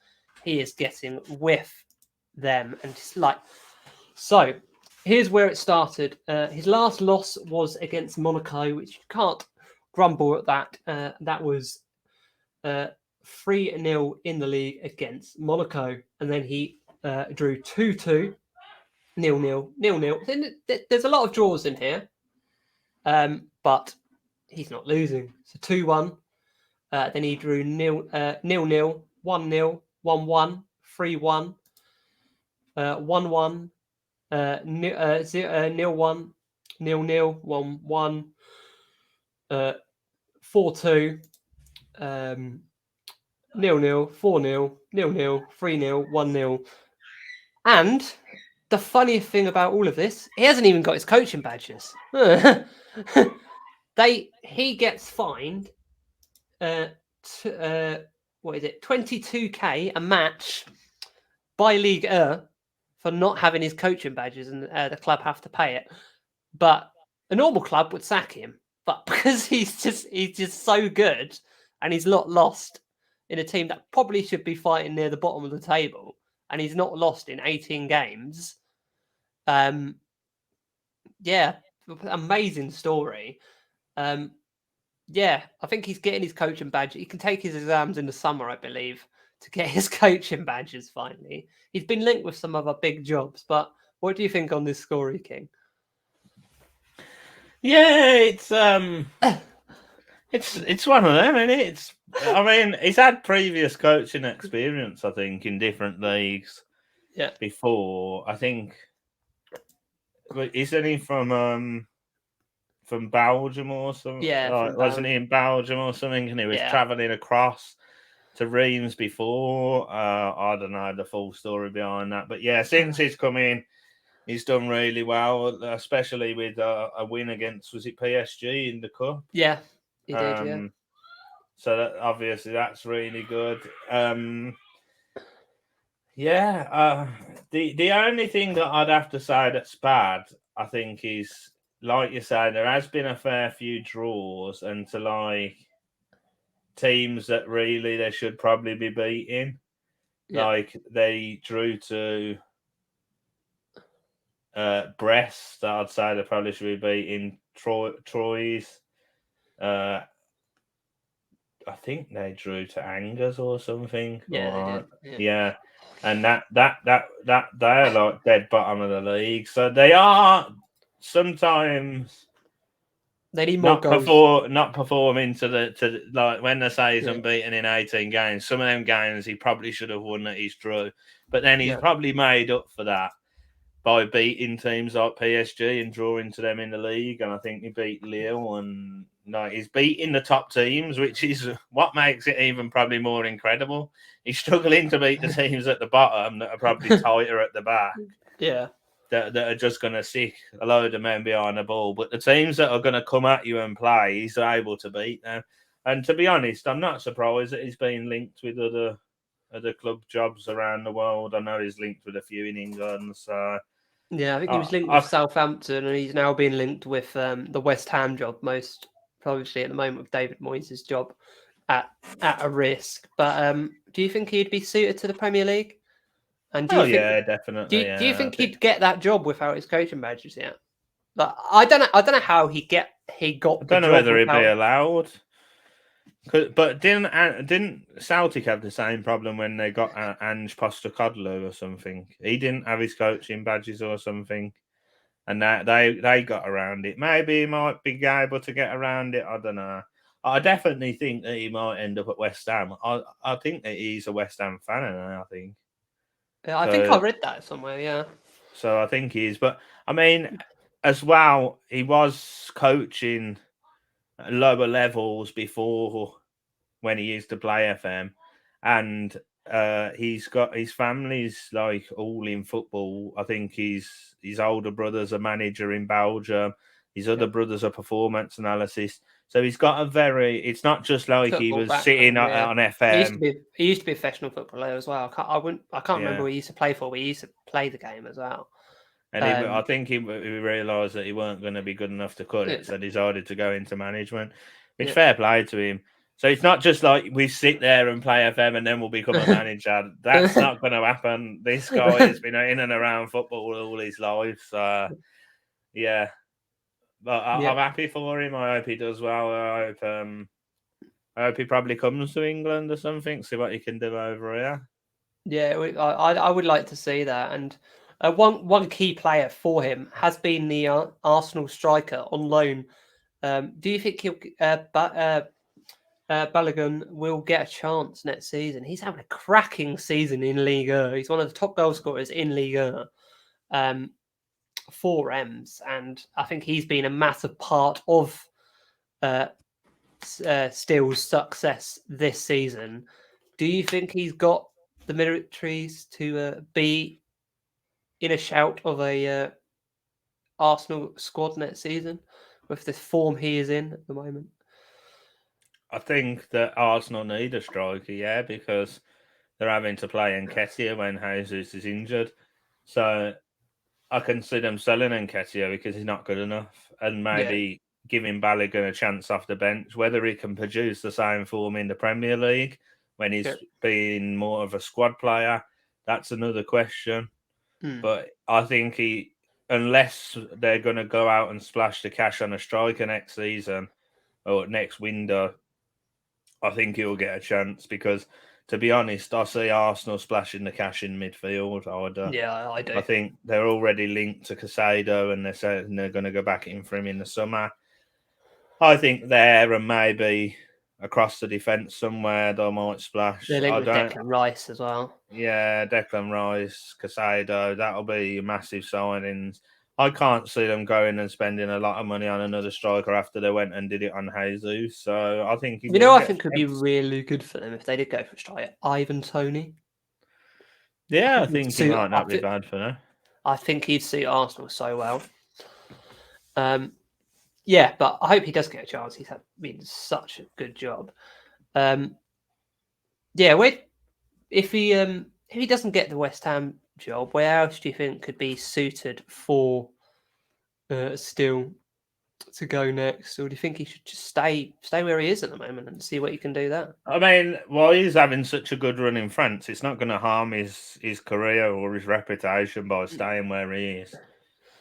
getting with them, and it's like so. Here's where it started. His last loss was against Monaco, which you can't grumble at that. That was 3-0 in the league against Monaco, and then he drew 2-2, 0-0, 0-0. There's a lot of draws in here, but he's not losing. So 2-1. Then he drew 0-0, 1-0, 1-0, 1-1, 3-1, 1-1, 0-1, 0-0, 1-1, 4-2, 0-0, 4-0, 0-0, 3-0, 1-0. And the funniest thing about all of this, he hasn't even got his coaching badges. He gets fined what is it, 22k a match by Liga for not having his coaching badges, and the club have to pay it. But a normal club would sack him, but because he's just so good and he's not lost in a team that probably should be fighting near the bottom of the table, and he's not lost in 18 games. Yeah, amazing story. Yeah, I think he's getting his coaching badge. He can take his exams in the summer, I believe, to get his coaching badges finally. He's been linked with some other big jobs, but what do you think on this story, King? Yeah, it's one of them, isn't it? I mean, he's had previous coaching experience, I think, in different leagues. Yeah. Before, I think, isn't he from Belgium or something? Yeah, wasn't he in Belgium or something? And he was traveling across to Reims before. I don't know the full story behind that, but yeah, since he's come in, he's done really well, especially with a win against, was it PSG in the cup? Yeah, he did. Yeah. So obviously that's really good. The only thing that I'd have to say that's bad, I think, is, like you say, there has been a fair few draws, and to like teams that really they should probably be beating. Yeah. Like they drew to Brest, I'd say they probably should be beating. Troyes. I think they drew to Angers or something. Yeah, or, they did. Yeah. And that they're like dead bottom of the league. So they are sometimes they need more goals. Not performing to like when they say he's unbeaten in 18 games. Some of them games he probably should have won that he's drew. But then he's probably made up for that by beating teams like PSG and drawing to them in the league. And I think he beat Lille, and he's beating the top teams, which is what makes it even probably more incredible. He's struggling to beat the teams at the bottom that are probably tighter at the back. Yeah. That are just going to stick a load of men behind the ball. But the teams that are going to come at you and play, he's able to beat them. And to be honest, I'm not surprised that he's been linked with other club jobs around the world. I know he's linked with a few in England. So yeah, I think he was linked with Southampton, and he's now being linked with the West Ham job, most probably at the moment, with David Moyes' job at a risk. But do you think he'd be suited to the Premier League? And do you think, definitely. Do you think he'd get that job without his coaching badges yet? Like, I don't know how he got. I don't know whether he'd be allowed. But didn't Celtic have the same problem when they got Ange Postecoglou or something? He didn't have his coaching badges or something, and that they got around it. Maybe he might be able to get around it. I don't know. I definitely think that he might end up at West Ham. I think that he's a West Ham fan, and I think. Yeah, I think I So, read that somewhere. Yeah. so I think he is. But I mean, as well, he was coaching at lower levels before when he used to play FM, and he's got his family's like all in football. I think his older brother's a manager in Belgium. His other Yeah. brother's a performance analysis. So he's got a very. It's not just like he Football was sitting background. Yeah. on He used to FM. be. He used to be a professional footballer as well. I can't remember Yeah, where he used to play for. But he used to play the game as well. and I Um. think he realised that he weren't going to be good enough to cut Yeah. it, so decided to go into management. Which Yeah. fair play to him. So it's not just like we sit there and play FM and then we'll become a manager. That's not going to happen. This guy has been in and around football all his life. So yeah, but Yeah. I'm happy for him. I hope he does well. I hope he probably comes to England or something. See what he can do over here. Yeah, I would like to see that. And one key player for him has been the Arsenal striker on loan. Do you think Balogun will get a chance next season? He's having a cracking season in Liga. He's one of the top goal scorers in Liga um, for Reims, and I think he's been a massive part of uh, Steele's success this season. Do you think he's got the militaries to be in a shout of a Arsenal squad next season with the form he is in at the moment? I think that Arsenal need a striker, yeah, because they're having to play Nketiah when Jesus is injured. So I can see them selling Nketiah because he's not good enough, and Yeah, maybe giving Balogun a chance off the bench. Whether he can produce the same form in the Premier League when yeah, he's been more of a squad player, that's another question. mm, But I think unless they're going to go out and splash the cash on a striker next season or next window, I think he'll get a chance because, to be honest, I see Arsenal splashing the cash in midfield. yeah, I do. I think they're already linked to Casado and they're saying they're going to go back in for him in the summer. I think there and maybe across the defence somewhere they might splash. They're linked I with don't. Declan Rice as well. Yeah, Declan Rice, Casado, that'll be massive signings. I can't see them going and spending a lot of money on another striker after they went and did it on Jesus. So I think he You know, will I get a think could be chance. really good for them if they did go for a striker, Ivan Tony. I Yeah, I think he'd think he suit. might not be bad for them. I think he'd suit Arsenal so well. Yeah, but I hope he does get a chance. He's been such a good job. Yeah, if he doesn't get the West Ham job, where else do you think could be suited for Steele to go next, or do you think he should just stay where he is at the moment and see what he can do there? I mean, while he's having such a good run in France, it's not going to harm his career or his reputation by staying where he is.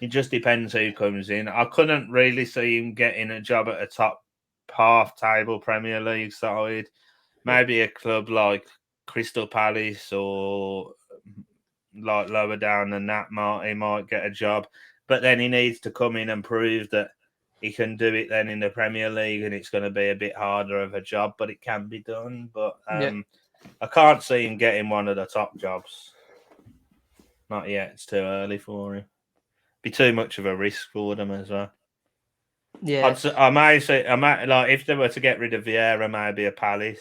It just depends who comes in. I couldn't really see him getting a job at a top half table Premier League side. Yeah, Maybe a club like Crystal Palace or like lower down than that, he might get a job. But then he needs to come in and prove that he can do it then in the Premier League, and it's going to be a bit harder of a job, but it can be done. But yeah, I can't see him getting one of the top jobs. Not yet. It's too early for him. Be too much of a risk for them as well. yeah. I might say, like if they were to get rid of Vieira, maybe a Palace.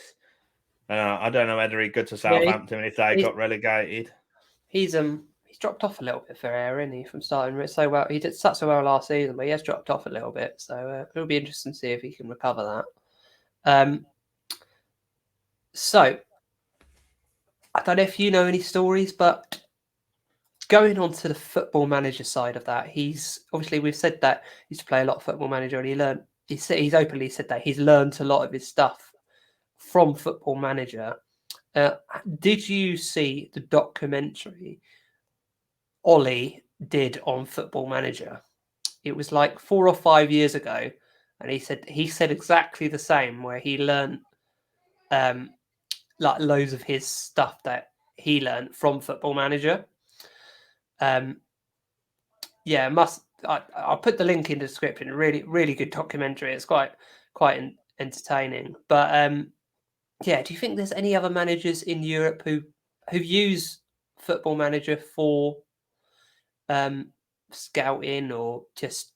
I don't know whether he'd go to Yeah, Southampton if they got relegated. he's dropped off a little bit for Air, isn't he, from starting so well. He did such so well last season, but he has dropped off a little bit. So it'll be interesting to see if he can recover that. So I don't know if you know any stories, but going on to the football manager side of that, he's obviously we've said that he used to play a lot of football manager, and he's openly said that he's learned a lot of his stuff from football manager. Did you see the documentary Ollie did on Football Manager? It was like 4 or 5 years ago, and he said exactly the same, where he learned like loads of his stuff that he learned from Football Manager. Yeah, I'll put the link in the description. Really, really good documentary. It's quite entertaining. But yeah, do you think there's any other managers in Europe who use Football Manager for scouting or just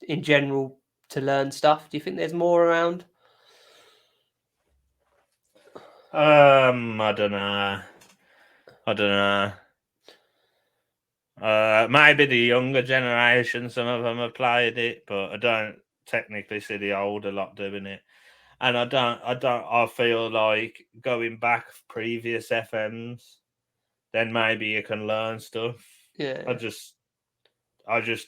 in general to learn stuff? Do you think there's more around? I don't know. Maybe the younger generation, some of them have played it, but I don't technically see the older lot doing it. And I feel like going back previous FMs, then maybe you can learn stuff. Yeah. I just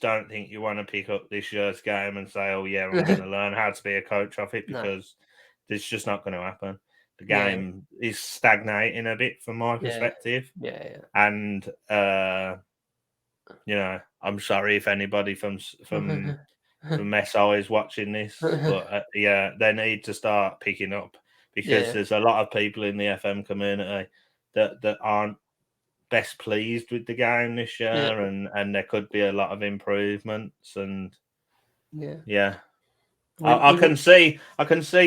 don't think you want to pick up this year's game and say, "Oh yeah, I'm going to learn how to be a coach of it," because it's just not going to happen. The game is stagnating a bit from my perspective, and I'm sorry if anybody from SI is watching this, but they need to start picking up because there's a lot of people in the FM community that aren't best pleased with the game this year, and there could be a lot of improvements, and I can see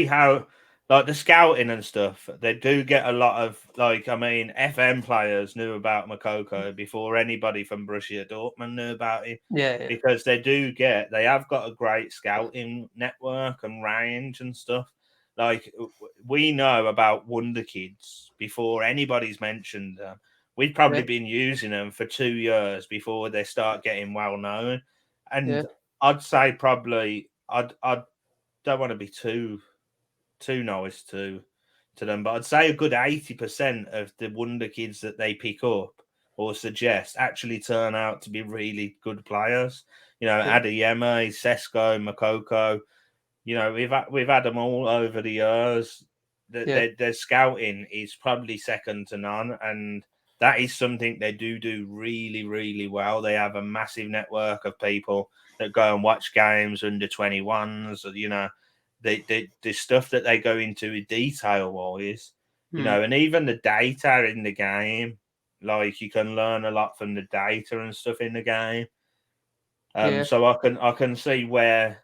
how, like, the scouting and stuff, they do get a lot of, like, I mean, FM players knew about Makoko before anybody from Borussia Dortmund knew about him. Because they have got a great scouting network and range and stuff. Like, we know about Wonder Kids before anybody's mentioned them. We've probably been using them for 2 years before they start getting well known. And I'd say probably I don't want to be too nice to them, but I'd say a good 80% of the Wonder Kids that they pick up or suggest actually turn out to be really good players. Adeyemi, Sesko, Makoko. We've had them all over the years. Their scouting is probably second to none, and that is something they do really, really well. They have a massive network of people that go and watch games under 21s. The stuff that they go into detail wise, and even the data in the game, like, you can learn a lot from the data and stuff in the game. So I can see where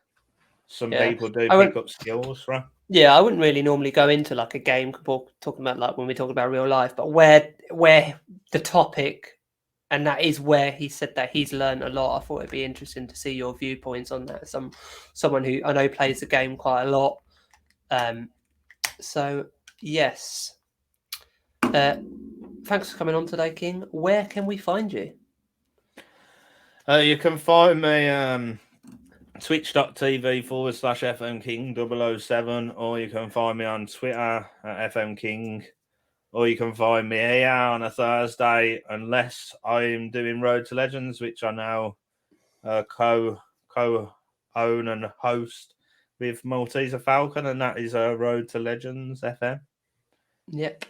some people do pick up skills from. Yeah, I wouldn't really normally go into like a game talking about, like, when we talk about real life, but where the topic, and that is where he said that he's learned a lot. I thought it'd be interesting to see your viewpoints on that. Someone who I know plays the game quite a lot. So yes. Thanks for coming on today, King. Where can we find you? You can find me twitch.tv/FMKing007, or you can find me on Twitter at FMKing, or you can find me here on a Thursday, unless I'm doing Road to Legends, which I now co-own and host with Malteser Falcon, and that is Road to Legends FM. Yep.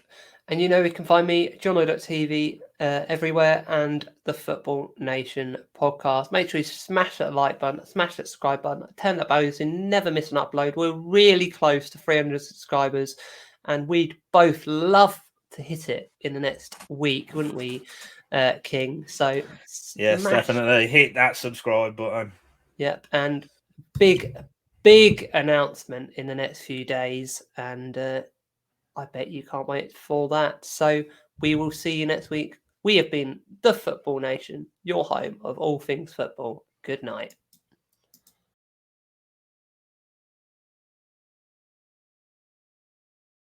And you can find me, jono.tv, everywhere, and the Football Nation podcast. Make sure you smash that like button, smash that subscribe button, turn that bell so you never miss an upload. We're really close to 300 subscribers, and we'd both love to hit it in the next week, wouldn't we, King? So yes, definitely hit that subscribe button. Yep, and big announcement in the next few days, and I bet you can't wait for that. So we will see you next week. We have been the Football Nation, your home of all things football. Good night.